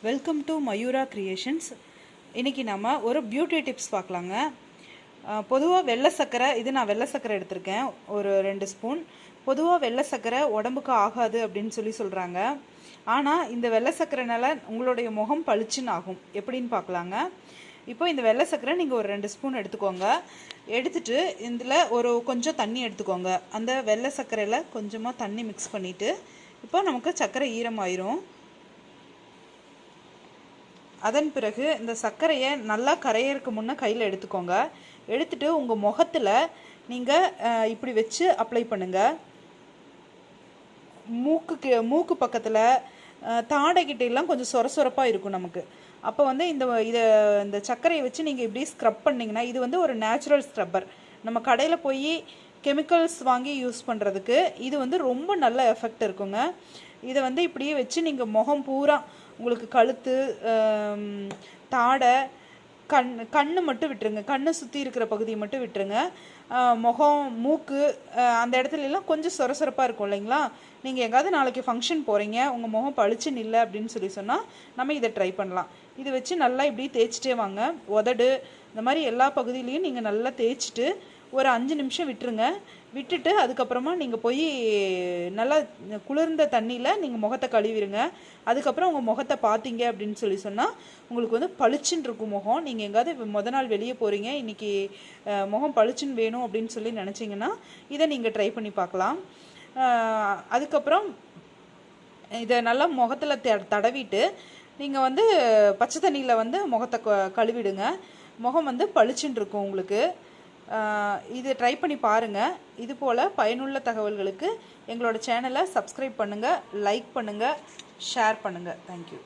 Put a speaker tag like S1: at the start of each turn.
S1: Welcome to Mayura creations. இன்றைக்கி நம்ம ஒரு பியூட்டி டிப்ஸ் பார்க்கலாங்க. பொதுவாக வெள்ளை சர்க்கரை, இது நான் வெள்ளை சர்க்கரை எடுத்திருக்கேன் ஒரு 2 ஸ்பூன். பொதுவாக வெள்ளை சர்க்கரை உடம்புக்கு ஆகாது அப்படின்னு சொல்கிறாங்க. ஆனால் இந்த வெள்ளை சர்க்கரைனால உங்களுடைய முகம் பளிச்சுன்னு ஆகும். எப்படின்னு பார்க்கலாங்க. இப்போ இந்த வெள்ளை சர்க்கரை நீங்கள் ஒரு 2 ஸ்பூன் எடுத்துக்கோங்க. எடுத்துகிட்டு இதில் ஒரு கொஞ்சம் தண்ணி எடுத்துக்கோங்க. அந்த வெள்ளை சர்க்கரையில் கொஞ்சமாக தண்ணி மிக்ஸ் பண்ணிவிட்டு இப்போ நமக்கு சர்க்கரை ஈரமாயிரும். அதன் பிறகு இந்த சர்க்கரையை நல்லா கரையிறதுக்கு முன்னே கையில் எடுத்துக்கோங்க. எடுத்துட்டு உங்கள் முகத்தில் நீங்கள் இப்படி வச்சு அப்ளை பண்ணுங்கள். மூக்கு பக்கத்தில் தாடைக்கிட்டெல்லாம் கொஞ்சம் சொரப்பாக இருக்கும் நமக்கு. அப்போ வந்து இந்த சர்க்கரையை வச்சு நீங்கள் இப்படி ஸ்க்ரப் பண்ணிங்கன்னா, இது ஒரு நேச்சுரல் ஸ்க்ரப்பர். நம்ம கடையில் போய் கெமிக்கல்ஸ் வாங்கி யூஸ் பண்ணுறதுக்கு இது ரொம்ப நல்ல எஃபெக்ட் இருக்குங்க. இதை இப்படியே வச்சு நீங்கள் முகம் பூரா, உங்களுக்கு கழுத்து, தாடை, கண்ணு மட்டும் விட்டுருங்க. கண்ணை சுற்றி இருக்கிற பகுதியை மட்டும் விட்டுருங்க. முகம், மூக்கு அந்த இடத்துலலாம் கொஞ்சம் சொரப்பாக இருக்கும் இல்லைங்களா? நீங்கள் எங்காவது நாளைக்கு ஃபங்க்ஷன் போகிறீங்க, உங்கள் முகம் பளிச்சுன்னு இல்லை அப்படின்னு சொன்னால் நம்ம இதை ட்ரை பண்ணலாம். இதை வச்சு நல்லா இப்படி தேய்ச்சிட்டே வாங்க. உதடு இந்த மாதிரி எல்லா பகுதியிலையும் நீங்கள் நல்லா தேய்ச்சிட்டு ஒரு 5 நிமிஷம் விட்டுருங்க. விட்டுட்டு அதுக்கப்புறமா நீங்கள் போய் நல்லா குளிர்ந்த தண்ணியில் நீங்கள் முகத்தை கழுவிடுங்க. அதுக்கப்புறம் உங்கள் முகத்தை பார்த்தீங்க அப்படின்னு சொன்னால் உங்களுக்கு பளிச்சுன்னு இருக்கும் முகம். நீங்கள் எங்காவது முத நாள் வெளியே போகிறீங்க, இன்றைக்கி முகம் பளிச்சுன்னு வேணும் அப்படின்னு நினச்சிங்கன்னா இதை நீங்கள் ட்ரை பண்ணி பார்க்கலாம். அதுக்கப்புறம் இதை நல்லா முகத்தில் தடவிட்டு நீங்கள் பச்சை தண்ணியில் முகத்தை கழுவிடுங்க. முகம் பளிச்சுன்னு இருக்கும் உங்களுக்கு. இது ட்ரை பண்ணி பாருங்கள். இது போல் பயனுள்ள தகவல்களுக்கு எங்களோட சேனலை சப்ஸ்கிரைப் பண்ணுங்கள், லைக் பண்ணுங்கள், ஷேர் பண்ணுங்கள். தேங்க்யூ.